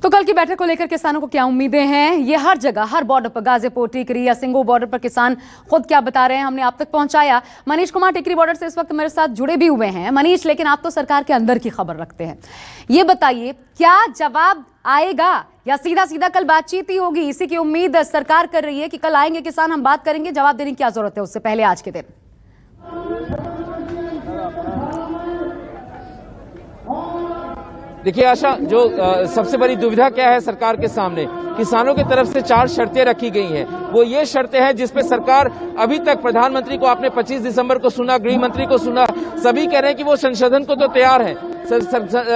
तो कल की बैठक को लेकर किसानों को क्या उम्मीदें हैं, ये हर जगह हर बॉर्डर पर, गाजीपुर, टिकरी या सिंगू बॉर्डर पर किसान खुद क्या बता रहे हैं, हमने आप तक पहुंचाया। मनीष कुमार टिकरी बॉर्डर से इस वक्त मेरे साथ जुड़े भी हुए हैं। मनीष, लेकिन आप तो सरकार के अंदर की खबर रखते हैं, ये बताइए क्या जवाब आएगा या सीधा सीधा कल बातचीत ही होगी? इसी की उम्मीद सरकार कर रही है कि कल आएंगे किसान, हम बात करेंगे, जवाब देने की क्या जरूरत है उससे पहले आज के दिन? देखिए आशा, जो सबसे बड़ी दुविधा क्या है सरकार के सामने, किसानों की तरफ से 4 शर्तें रखी गई हैं। वो ये शर्तें हैं जिसपे सरकार अभी तक, प्रधानमंत्री को आपने 25 दिसंबर को सुना, गृह मंत्री को सुना, सभी कह रहे हैं कि वो संशोधन को तो तैयार है,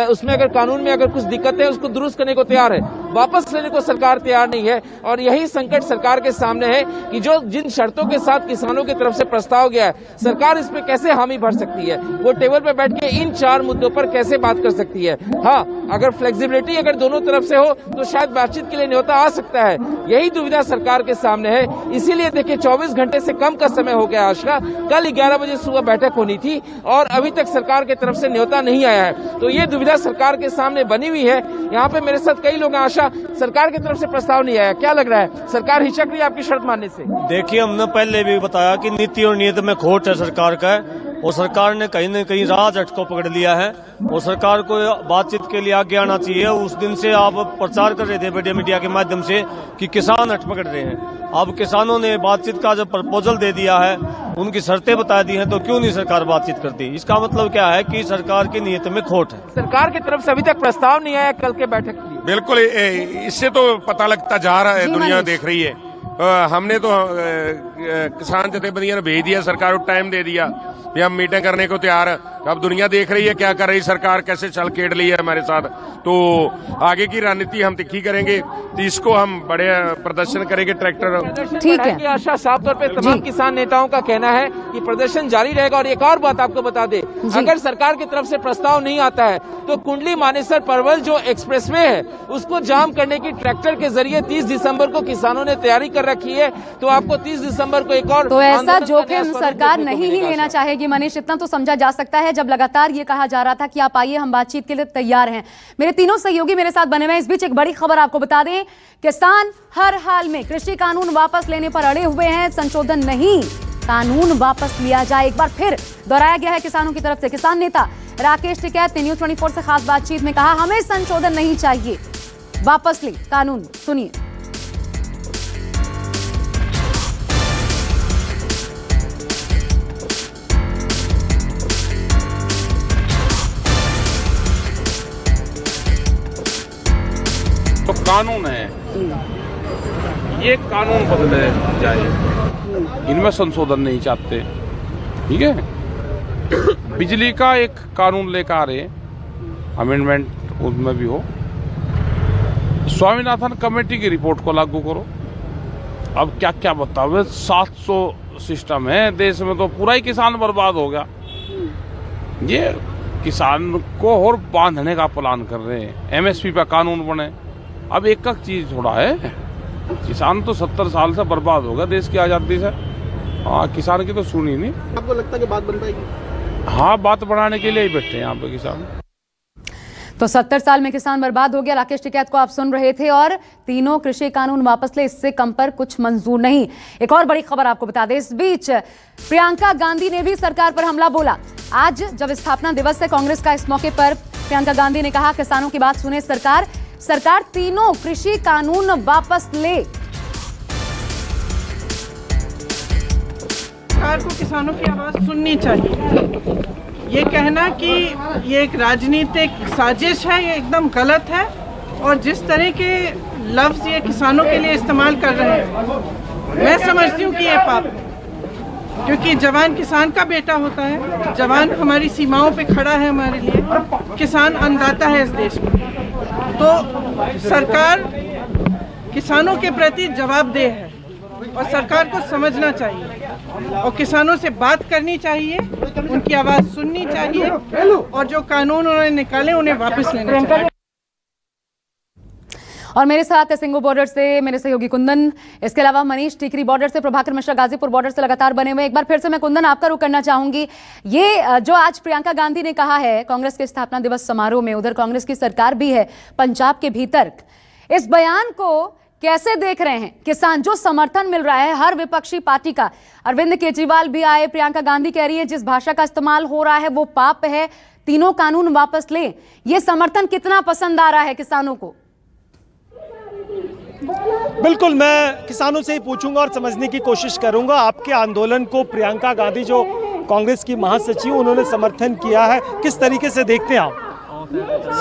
उसमें अगर कानून में अगर कुछ दिक्कतें है उसको दुरुस्त करने को तैयार है, वापस लेने को सरकार तैयार नहीं है। और यही संकट सरकार के सामने है कि जो जिन शर्तों के साथ किसानों की तरफ से प्रस्ताव गया है, सरकार इस पे कैसे हामी भर सकती है, वो टेबल पर बैठ के इन 4 मुद्दों पर कैसे बात कर सकती है। हाँ, अगर फ्लेक्सिबिलिटी अगर दोनों तरफ से हो तो शायद बातचीत के लिए न्योता आ सकता है। यही दुविधा सरकार के सामने है। इसीलिए देखिए 24 घंटे से कम का समय हो गया आशा, कल 11 बजे सुबह बैठक होनी थी और अभी तक सरकार की तरफ से न्योता नहीं आया है। तो ये दुविधा सरकार के सामने बनी हुई है। यहाँ पे मेरे साथ कई लोग हैं। आशा, सरकार की तरफ से प्रस्ताव नहीं आया, क्या लग रहा है, सरकार हिचक रही है आपकी शर्त मानने से? देखिए, हमने पहले भी बताया कि नीति और नीयत में खोट है सरकार का, और सरकार ने कहीं न कहीं राजहट को पकड़ लिया है और सरकार को बातचीत के लिए आगे आना चाहिए। उस दिन से आप प्रचार कर रहे थे बड़े मीडिया के माध्यम से कि किसान हट पकड़ रहे हैं। अब किसानों ने बातचीत का जो प्रपोजल दे दिया है, उनकी शर्तें बता दी हैं, तो क्यों नहीं सरकार बातचीत करती? इसका मतलब क्या है कि सरकार की नीयत में खोट है। सरकार की तरफ से अभी तक प्रस्ताव नहीं आया कल के बैठक के लिए। बिल्कुल, इससे तो पता लगता जा रहा है, दुनिया देख रही है। हमने तो किसान जथेबंदियों ने भेज दिया, सरकार को टाइम दे दिया कि हम मीटिंग करने को तैयार है। अब दुनिया देख रही है क्या कर रही सरकार, कैसे चल खेड़ ली है हमारे साथ। तो आगे की रणनीति हम तिखी करेंगे, तो इसको हम बड़े प्रदर्शन करेंगे, ट्रैक्टर। ठीक है आशा, साफ तौर पे तमाम किसान नेताओं का कहना है कि प्रदर्शन जारी रहेगा। और एक और बात आपको बता दे, अगर सरकार की तरफ से प्रस्ताव नहीं आता है तो कुंडली मानेसर परवल जो एक्सप्रेसवे है उसको जाम करने की ट्रैक्टर के जरिए 30 दिसंबर को किसानों ने तैयारी कर रखी है। तो आपको 30 दिसंबर को एक और, तो ऐसा जोखिम सरकार नहीं ही लेना चाहेगी मनीष, इतना तो समझा जा सकता है जब लगातार ये कहा जा रहा था कि आप आइए, हम बातचीत के लिए तैयार हैं। मेरे तीनों सहयोगी मेरे साथ बने हुए हैं। इस बीच एक बड़ी खबर आपको बता दें, किसान हर हाल में कृषि कानून वापस लेने पर अड़े हुए हैं। संशोधन नहीं, कानून वापस लिया जाए, एक बार फिर दोहराया गया है किसानों की तरफ से। किसान नेता राकेश टिकैत ने न्यूज़ 24 से खास बातचीत में कहा, हमें संशोधन नहीं चाहिए, वापस ले कानून। सुनिए। तो कानून है, ये कानून बदले जाए, इनमें संशोधन नहीं चाहते, ठीक है। बिजली का एक कानून लेकर आ रहे, अमेंडमेंट उसमें भी हो। स्वामीनाथन कमेटी की रिपोर्ट को लागू करो। अब क्या क्या बताओ, 700 सिस्टम है देश में, तो पूरा ही किसान बर्बाद हो गया। ये किसान को और बांधने का प्लान कर रहे हैं। एमएसपी पर कानून बने। अब एक चीज थोड़ा है, किसान तो 70 साल से बर्बाद हो गया देश की आजादी से। हाँ, किसान की तो सुनी नहीं। आपको लगता है कि बात बन पाएगी? हाँ, बात बढ़ाने के लिए ही बैठे हैं यहाँ पे किसान। तो 70 साल में किसान बर्बाद हो गया, राकेश टिकैत को आप सुन रहे थे। और तीनों कृषि कानून वापस ले, इससे कम पर कुछ मंजूर नहीं। एक और बड़ी खबर आपको बता दें, इस बीच प्रियंका गांधी ने भी सरकार पर हमला बोला। आज जब स्थापना दिवस है कांग्रेस का, इस मौके पर प्रियंका गांधी ने कहा, किसानों की बात सुने सरकार तीनों कृषि कानून वापस ले। सरकार को किसानों की आवाज सुननी चाहिए। ये कहना कि ये एक राजनीतिक साजिश है, ये एकदम गलत है। और जिस तरह के लफ्ज ये किसानों के लिए इस्तेमाल कर रहे हैं, मैं समझती हूँ कि ये पाप है, क्योंकि जवान किसान का बेटा होता है। जवान हमारी सीमाओं पे खड़ा है हमारे लिए। किसान अन्नदाता है इस देश में। तो सरकार किसानों के प्रति जवाबदेह है और सरकार को समझना चाहिए और किसानों से बात करनी चाहिए, उनकी आवाज़ सुननी चाहिए और जो कानून उन्होंने निकाले उन्हें वापस लेना चाहिए। और मेरे साथ सिंगू बॉर्डर से मेरे सहयोगी कुंदन, इसके अलावा मनीष टीकरी बॉर्डर से, प्रभाकर मिश्रा गाजीपुर बॉर्डर से लगातार बने हुए। एक बार फिर से मैं कुंदन आपका रुख करना चाहूंगी। ये जो आज प्रियंका गांधी ने कहा है कांग्रेस के स्थापना दिवस समारोह में, उधर कांग्रेस की सरकार भी है पंजाब के भीतर, इस बयान को कैसे देख रहे हैं? किसान जो समर्थन मिल रहा है हर विपक्षी पार्टी का, अरविंद केजरीवाल भी आए, प्रियंका गांधी कह रही है जिस भाषा का इस्तेमाल हो रहा है वो पाप है, तीनों कानून वापस लें, ये समर्थन कितना पसंद आ रहा है किसानों को? बिल्कुल, मैं किसानों से ही पूछूंगा और समझने की कोशिश करूंगा। आपके आंदोलन को प्रियंका गांधी जो कांग्रेस की महासचिव, उन्होंने समर्थन किया है, किस तरीके से देखते हैं आप?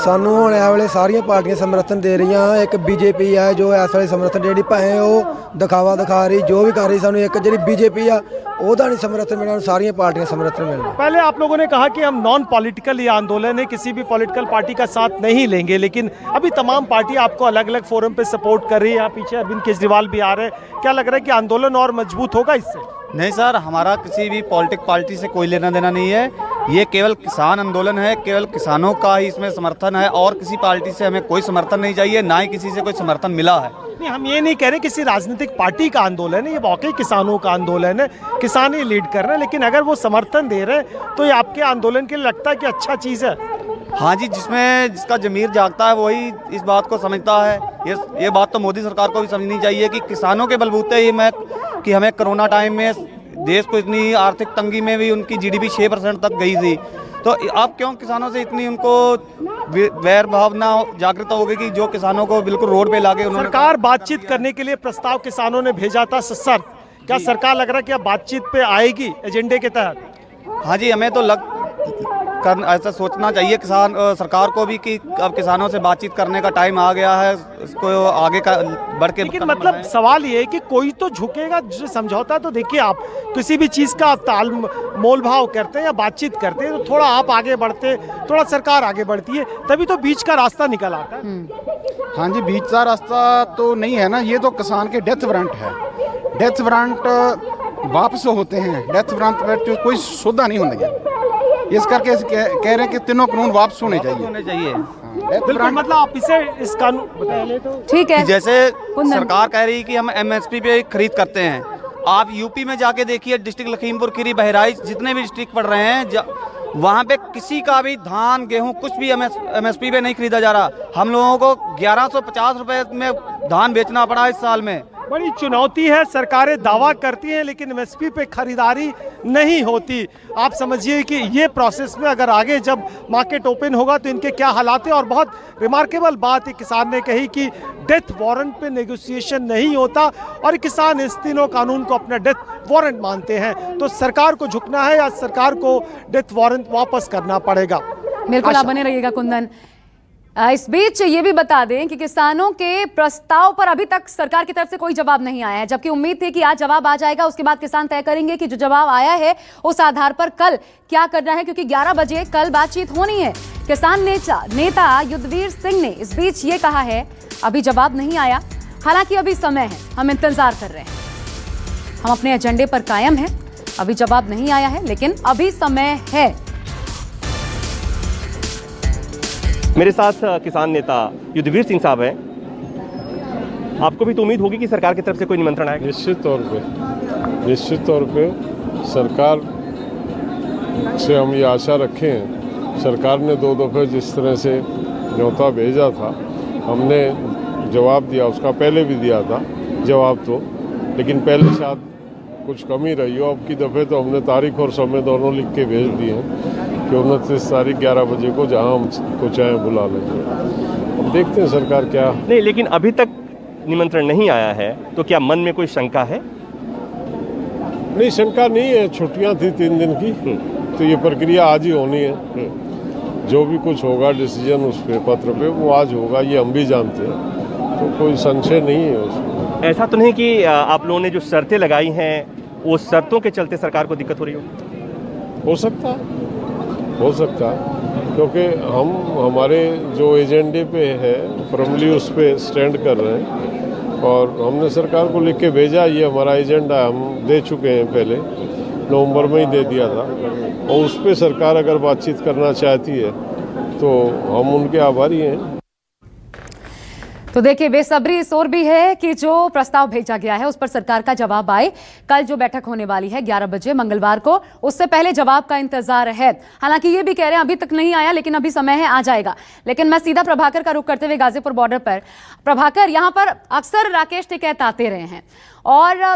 ਸਾਨੂੰ ਹੁਣ ਇਹ ਵੇਲੇ ਸਾਰੀਆਂ ਪਾਰਟੀਆਂ ਸਮਰਥਨ ਦੇ ਰਹੀਆਂ। ਇੱਕ ਬੀਜੇਪੀ ਹੈ ਜੋ ਇਸ ਵੇਲੇ ਸਮਰਥਨ ਜਿਹੜੀ ਭਾਵੇਂ ਉਹ ਦਿਖਾਵਾ ਦਿਖਾ ਰਹੀ, ਜੋ ਵੀ ਕਰ ਰਹੀ, ਸਾਨੂੰ ਇੱਕ ਜਿਹੜੀ ਬੀਜੇਪੀ ਆ ਉਹਦਾ नहीं समर्थन मिलना, सारियां पार्टियां समर्थन मिलना। पहले आप लोगों ने कहा कि हम नॉन पॉलिटिकल ये आंदोलन है, किसी भी पॉलिटिकल पार्टी का साथ नहीं लेंगे, लेकिन अभी तमाम पार्टी आपको अलग अलग फोरम पे सपोर्ट कर रही है। यहाँ पीछे अरविंद केजरीवाल भी आ रहे हैं, क्या लग रहा है कि आंदोलन और मजबूत होगा इससे? नहीं सर, हमारा किसी भी पॉलिटिक पार्टी से कोई लेना देना नहीं है। ये केवल किसान आंदोलन है, केवल किसानों का ही इसमें समर्थन है और किसी पार्टी से हमें कोई समर्थन नहीं चाहिए, ना ही किसी से कोई समर्थन मिला है। नहीं, हम ये नहीं कह रहे किसी राजनीतिक पार्टी का आंदोलन है, ये वाकई किसानों का आंदोलन है, किसान ही लीड कर रहे हैं, लेकिन अगर वो समर्थन दे रहे हैं तो ये आपके आंदोलन के लिए लगता है कि अच्छा चीज़ है? हाँ जी, जिसका जमीर जागता है वही इस बात को समझता है। ये बात तो मोदी सरकार को भी समझनी चाहिए कि किसानों के बलबूते ही कि हमें कोरोना टाइम में देश को इतनी आर्थिक तंगी में भी उनकी जीडीपी 6% तक गई थी, तो अब क्यों किसानों से इतनी उनको वैर भावना जागृत हो गई कि जो किसानों को बिल्कुल रोड पे लाके उन्होंने सरकार बातचीत करने के लिए प्रस्ताव किसानों ने भेजा था सर, क्या सरकार लग रहा है कि अब बातचीत पे आएगी एजेंडे के तहत? हाँ जी, हमें तो ऐसा सोचना चाहिए किसान सरकार को भी कि अब किसानों से बातचीत करने का टाइम आ गया है, इसको आगे का बढ़ के। लेकिन मतलब सवाल ये है कि कोई तो झुकेगा जो समझौता, तो देखिए आप किसी भी चीज़ का ताल मोल भाव करते हैं या बातचीत करते हैं तो थोड़ा आप आगे बढ़ते, थोड़ा सरकार आगे बढ़ती है, तभी तो बीच का रास्ता निकल आता है। हाँ जी, बीच का रास्ता तो नहीं है ना, ये तो किसान के डेथ वारंट है। डेथ वारंट वापस होते हैं, डेथ वारंट पर कोई सौदा नहीं होने गया, इस करके कह रहे हैं कि तीनों कानून वापस होने चाहिए। बिल्कुल, मतलब आप इस कानून तो ठीक है, जैसे सरकार कह रही है कि हम एमएसपी पे खरीद करते हैं, आप यूपी में जाके देखिए, डिस्ट्रिक्ट लखीमपुर खीरी, बहराइच, जितने भी डिस्ट्रिक्ट पड़ रहे हैं, वहाँ पे किसी का भी धान गेहूँ कुछ भी एमएसपी पे नहीं खरीदा जा रहा। हम लोगों को 1150 रुपए में धान बेचना पड़ा इस साल में। बड़ी चुनौती है, सरकारें दावा करती हैं लेकिन एमएसपी पे खरीदारी नहीं होती। आप समझिए कि ये प्रोसेस में अगर आगे जब मार्केट ओपन होगा तो इनके क्या हालात है। और बहुत रिमार्केबल बात है किसान ने कही कि डेथ वारंट पे नेगोशिएशन नहीं होता और किसान इस तीनों कानून को अपना डेथ वारंट मानते हैं, तो सरकार को झुकना है या सरकार को डेथ वारंट वापस करना पड़ेगा। बिल्कुल, आप बने रहिएगा कुंदन। इस बीच ये भी बता दें कि किसानों के प्रस्ताव पर अभी तक सरकार की तरफ से कोई जवाब नहीं आया है, जबकि उम्मीद थी कि आज जवाब आ जाएगा, उसके बाद किसान तय करेंगे कि जो जवाब आया है उस आधार पर कल क्या करना है, क्योंकि 11 बजे कल बातचीत होनी है। किसान नेता युद्धवीर सिंह ने इस बीच ये कहा है अभी जवाब नहीं आया, हालांकि अभी समय है, हम इंतजार कर रहे हैं, हम अपने एजेंडे पर कायम हैं, अभी जवाब नहीं आया है लेकिन अभी समय है। मेरे साथ किसान नेता युद्धवीर सिंह साहब हैं। आपको भी तो उम्मीद होगी कि सरकार की तरफ से कोई निमंत्रण आएगा? निश्चित तौर पे सरकार से हम ये आशा रखे हैं। सरकार ने 2 दफ़े जिस तरह से न्योता भेजा था, हमने जवाब दिया, उसका पहले भी दिया था जवाब तो, लेकिन पहले शायद कुछ कमी रही हो। अब की दफ़े तो हमने तारीख और समय दोनों लिख के भेज दिए हैं कि 29 तारीख 11 बजे को जहां हमको चाहे बुला लेंगे। अब देखते हैं सरकार क्या। नहीं, लेकिन अभी तक निमंत्रण नहीं आया है, तो क्या मन में कोई शंका है? नहीं, शंका नहीं है, छुट्टियां थी 3 दिन की, तो ये प्रक्रिया आज ही होनी है। जो भी कुछ होगा डिसीजन उस पे पत्र पे वो आज होगा, ये हम भी जानते हैं, तो कोई संशय नहीं है उसमें। ऐसा तो नहीं कि आप लोगों ने जो शर्तें लगाई हैं वो शर्तों के चलते सरकार को दिक्कत हो रही हो सकता है, क्योंकि हम हमारे जो एजेंडे पे है फर्मली उस पे स्टैंड कर रहे हैं और हमने सरकार को लिख के भेजा, ये हमारा एजेंडा हम दे चुके हैं, पहले नवंबर में ही दे दिया था, और उस पे सरकार अगर बातचीत करना चाहती है तो हम उनके आभारी हैं। तो देखिए बेसब्री इस ओर भी है कि जो प्रस्ताव भेजा गया है उस पर सरकार का जवाब आए। कल जो बैठक होने वाली है 11 बजे मंगलवार को, उससे पहले जवाब का इंतजार है। हालांकि ये भी कह रहे हैं अभी तक नहीं आया, लेकिन अभी समय है, आ जाएगा। लेकिन मैं सीधा प्रभाकर का रुख करते हुए गाजीपुर बॉर्डर पर, प्रभाकर, यहां पर अक्सर राकेश टिकैत आते रहे हैं और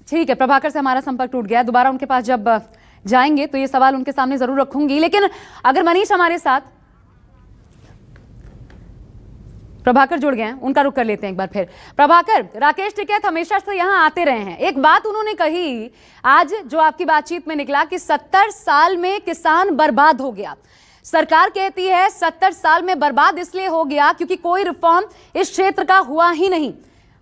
ठीक है, प्रभाकर से हमारा संपर्क टूट गया। दोबारा उनके पास जब जाएंगे तो ये सवाल उनके सामने जरूर रखूंगी। लेकिन अगर मनीष हमारे साथ, प्रभाकर जुड़ गए हैं, उनका रुख कर लेते हैं एक बार फिर। प्रभाकर, राकेश टिकैत हमेशा से यहां आते रहे हैं। एक बात उन्होंने कही आज जो आपकी बातचीत में निकला कि 70 साल में किसान बर्बाद हो गया। सरकार कहती है 70 साल में बर्बाद इसलिए हो गया क्योंकि कोई रिफॉर्म इस क्षेत्र का हुआ ही नहीं,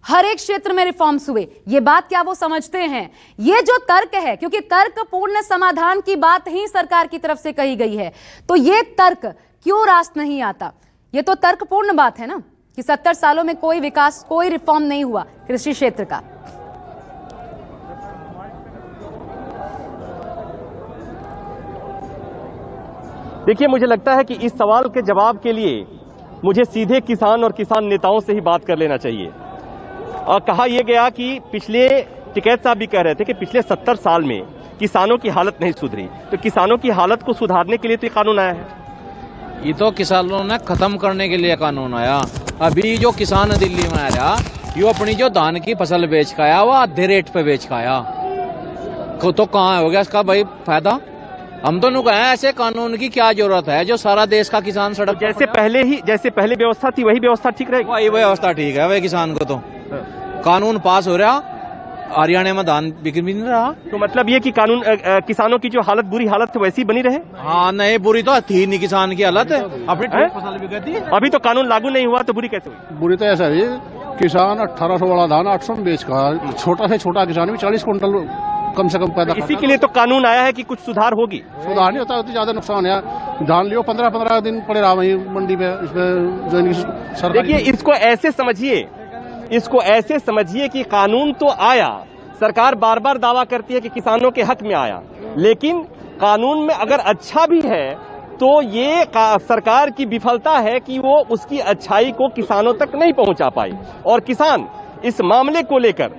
हर एक क्षेत्र में रिफॉर्म्स हुए। ये बात क्या वो समझते हैं? ये जो तर्क है, क्योंकि तर्कपूर्ण समाधान की बात ही सरकार की तरफ से कही गई है, तो ये तर्क क्यों रास्त नहीं आता? ये तो तर्कपूर्ण बात है ना कि 70 सालों में कोई विकास, कोई रिफॉर्म नहीं हुआ कृषि क्षेत्र का। देखिए, मुझे लगता है कि इस सवाल के जवाब के लिए मुझे सीधे किसान और किसान नेताओं से ही बात कर लेना चाहिए। और कहा यह गया कि पिछले, टिकैत साहब भी कह रहे थे कि पिछले 70 साल में किसानों की हालत नहीं सुधरी, तो किसानों की हालत को सुधारने के लिए तो ये कानून आया है। ये तो किसानों ने खत्म करने के लिए कानून आया। अभी जो किसान दिल्ली में आ रहा, यो अपनी जो धान की फसल बेच का आया, वो आधे रेट पे बेच का आया, तो कहाँ हो गया इसका भाई फायदा? हम तो कहें ऐसे कानून की क्या जरूरत है जो सारा देश का किसान सड़क, जैसे पहले व्यवस्था थी वही व्यवस्था ठीक रहेगी। वही व्यवस्था ठीक है, वही किसान को तो कानून पास हो रहा, हरियाणा में धान बिक भी नहीं रहा। तो मतलब ये कि कानून किसानों की जो हालत, बुरी हालत है वैसी बनी रहे। हाँ, नहीं बुरी तो थी नहीं, किसान की हालत अपनी फसल भी कहती है। अभी तो कानून लागू नहीं हुआ तो बुरी कैसे हुई? बुरी तो ऐसा है, किसान 1800 वाला धान 800 में बेच का, छोटा से छोटा किसान भी 40 कुंटल कम से कम पैदा। इसी के लिए तो कानून आया है कि कुछ सुधार होगी। सुधार नहीं होता तो ज्यादा नुकसान है। धान लियो 15-15 दिन पड़े रहा वही मंडी में, इसमें जो सरकार। देखिए, इसको ऐसे समझिए कि कानून तो आया, सरकार बार बार दावा करती है कि किसानों के हक में आया, लेकिन कानून में अगर अच्छा भी है तो ये सरकार की विफलता है कि वो उसकी अच्छाई को किसानों तक नहीं पहुंचा पाई। और किसान इस मामले को लेकर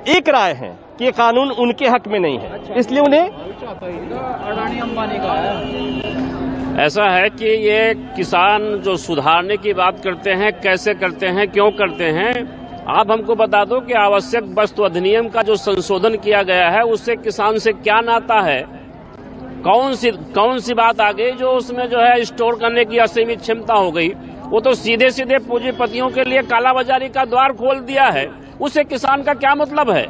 एक राय है कि ये कानून उनके हक में नहीं है, इसलिए उन्हें अडानी अंबानी का है। ऐसा है कि ये किसान जो सुधारने की बात करते हैं, कैसे करते हैं, क्यों करते हैं, आप हमको बता दो कि आवश्यक वस्तु अधिनियम का जो संशोधन किया गया है उससे किसान से क्या नाता है? कौन सी बात आ गई जो उसमें जो है स्टोर करने की असीमित क्षमता हो गई? वो तो सीधे सीधे पूंजीपतियों के लिए कालाबाजारी का द्वार खोल दिया है। उससे किसान का क्या मतलब है?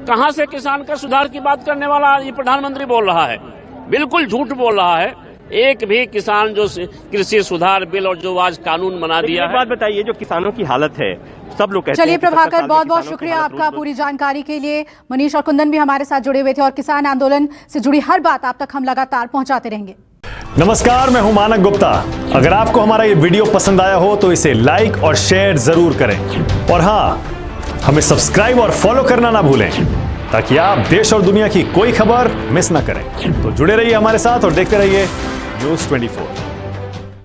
कहां से किसान का सुधार की बात करने वाला ये प्रधानमंत्री बोल रहा है? बिल्कुल झूठ बोल रहा है। एक भी किसान जो कृषि सुधार बिल और जो आज कानून बना दिया है। बात बताइए, जो किसानों की हालत है, सब लोग कहते हैं। चलिए प्रभाकर, बहुत बहुत शुक्रिया आपका पूरी जानकारी के लिए। मनीष और कुंदन भी हमारे साथ जुड़े हुए थे और किसान आंदोलन से जुड़ी हर बात आप तक हम लगातार पहुंचाते रहेंगे। नमस्कार, मैं हूं मानक गुप्ता। अगर आपको हमारा ये वीडियो पसंद आया हो तो इसे लाइक और शेयर जरूर करें, और हाँ, हमें सब्सक्राइब और फॉलो करना ना भूलें ताकि आप देश और दुनिया की कोई खबर मिस ना करें। तो जुड़े रहिए हमारे साथ और देखते रहिए News 24।